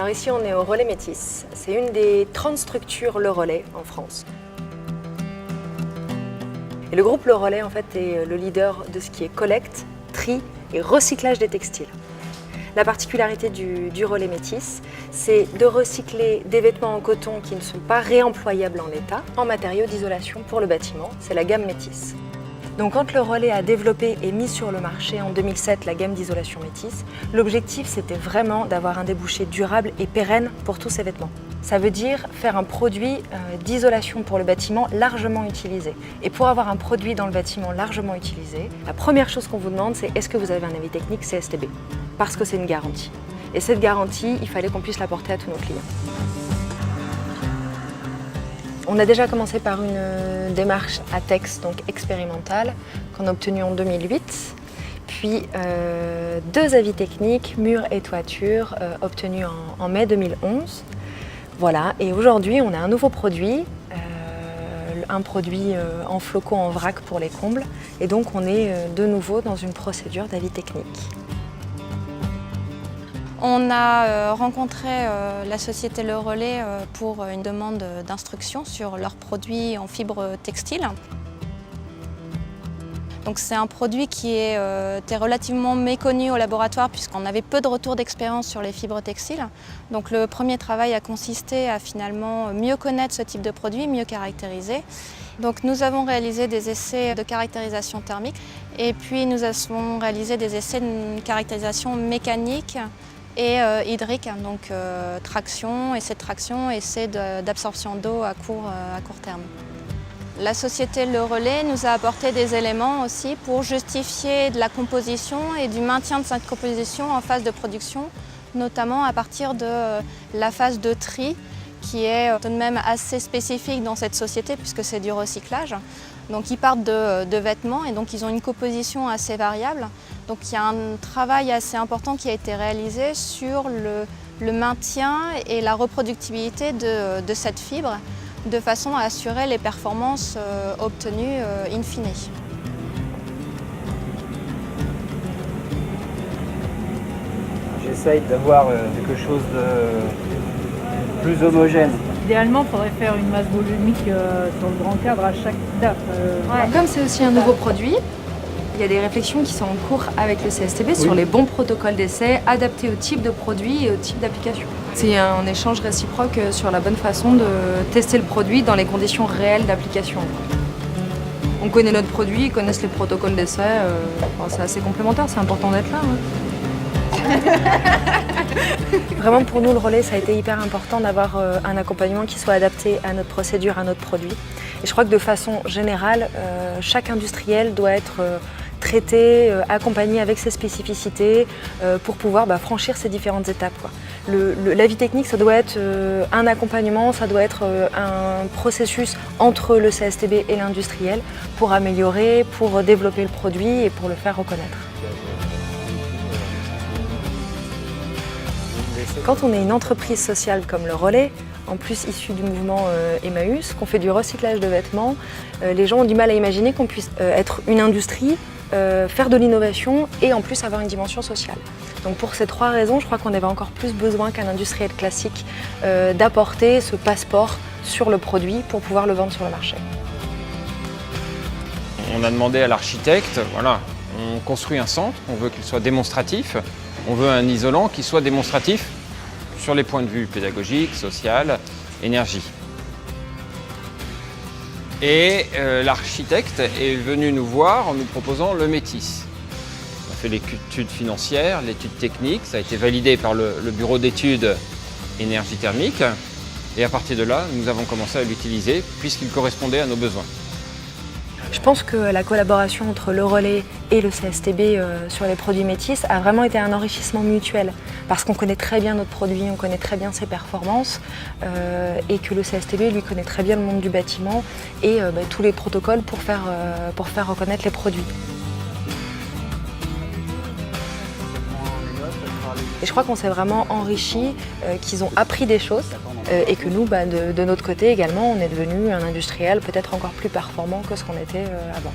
Alors ici, on est au Relais Métis. C'est une des 30 structures Le Relais en France. Et le groupe Le Relais, en fait, est le leader de ce qui est collecte, tri et recyclage des textiles. La particularité du Relais Métis, c'est de recycler des vêtements en coton qui ne sont pas réemployables en l'état en matériaux d'isolation pour le bâtiment. C'est la gamme Métis. Donc quand le Relais a développé et mis sur le marché en 2007 la gamme d'isolation Métis, l'objectif c'était vraiment d'avoir un débouché durable et pérenne pour tous ces vêtements. Ça veut dire faire un produit d'isolation pour le bâtiment largement utilisé. Et pour avoir un produit dans le bâtiment largement utilisé, la première chose qu'on vous demande, c'est est-ce que vous avez un avis technique CSTB? Parce que c'est une garantie. Et cette garantie, il fallait qu'on puisse l'apporter à tous nos clients. On a déjà commencé par une démarche ATEX, donc expérimentale, qu'on a obtenue en 2008. Puis 2 avis techniques, murs et toiture, obtenus en mai 2011. Voilà, et aujourd'hui on a un nouveau produit, un produit en flocons en vrac pour les combles, et donc on est de nouveau dans une procédure d'avis technique. On a rencontré la société Le Relais pour une demande d'instruction sur leurs produits en fibre textile. Donc c'est un produit qui était relativement méconnu au laboratoire puisqu'on avait peu de retours d'expérience sur les fibres textiles. Donc le premier travail a consisté à finalement mieux connaître ce type de produit, mieux caractériser. Donc nous avons réalisé des essais de caractérisation thermique et puis nous avons réalisé des essais de caractérisation mécanique et hydrique, donc traction, essai de traction, essai d'absorption d'eau à court terme. La société Le Relais nous a apporté des éléments aussi pour justifier de la composition et du maintien de cette composition en phase de production, notamment à partir de la phase de tri qui est tout de même assez spécifique dans cette société puisque c'est du recyclage. Donc ils partent de vêtements et donc ils ont une composition assez variable. Donc il y a un travail assez important qui a été réalisé sur le maintien et la reproductibilité de cette fibre, de façon à assurer les performances obtenues in fine. J'essaye d'avoir quelque chose de plus homogène. Idéalement, il faudrait faire une masse volumique sur le grand cadre à chaque étape. Comme c'est aussi un nouveau produit, il y a des réflexions qui sont en cours avec le CSTB sur les bons protocoles d'essai adaptés au type de produit et au type d'application. C'est un échange réciproque sur la bonne façon de tester le produit dans les conditions réelles d'application. On connaît notre produit, ils connaissent les protocoles d'essai, c'est assez complémentaire, c'est important d'être là. Vraiment pour nous le Relais ça a été hyper important d'avoir un accompagnement qui soit adapté à notre procédure, à notre produit. Et je crois que de façon générale, chaque industriel doit être traité, accompagné avec ses spécificités pour pouvoir franchir ces différentes étapes. L'avis technique, ça doit être un accompagnement, ça doit être un processus entre le CSTB et l'industriel pour améliorer, pour développer le produit et pour le faire reconnaître. Quand on est une entreprise sociale comme le Relais, en plus issu du mouvement Emmaüs, qu'on fait du recyclage de vêtements, les gens ont du mal à imaginer qu'on puisse être une industrie, faire de l'innovation et en plus avoir une dimension sociale. Donc pour ces 3 raisons, je crois qu'on avait encore plus besoin qu'un industriel classique d'apporter ce passeport sur le produit pour pouvoir le vendre sur le marché. On a demandé à l'architecte, voilà, on construit un centre, on veut qu'il soit démonstratif, on veut un isolant qui soit démonstratif sur les points de vue pédagogique, social, énergie. Et l'architecte est venu nous voir en nous proposant le Métis. On a fait l'étude financière, l'étude technique, ça a été validé par le bureau d'études énergie thermique. Et à partir de là, nous avons commencé à l'utiliser puisqu'il correspondait à nos besoins. Je pense que la collaboration entre le Relais et le CSTB sur les produits Métis a vraiment été un enrichissement mutuel parce qu'on connaît très bien notre produit, on connaît très bien ses performances et que le CSTB lui connaît très bien le monde du bâtiment et tous les protocoles pour faire reconnaître les produits. Et je crois qu'on s'est vraiment enrichi, qu'ils ont appris des choses et que nous, de notre côté également, on est devenu un industriel peut-être encore plus performant que ce qu'on était avant.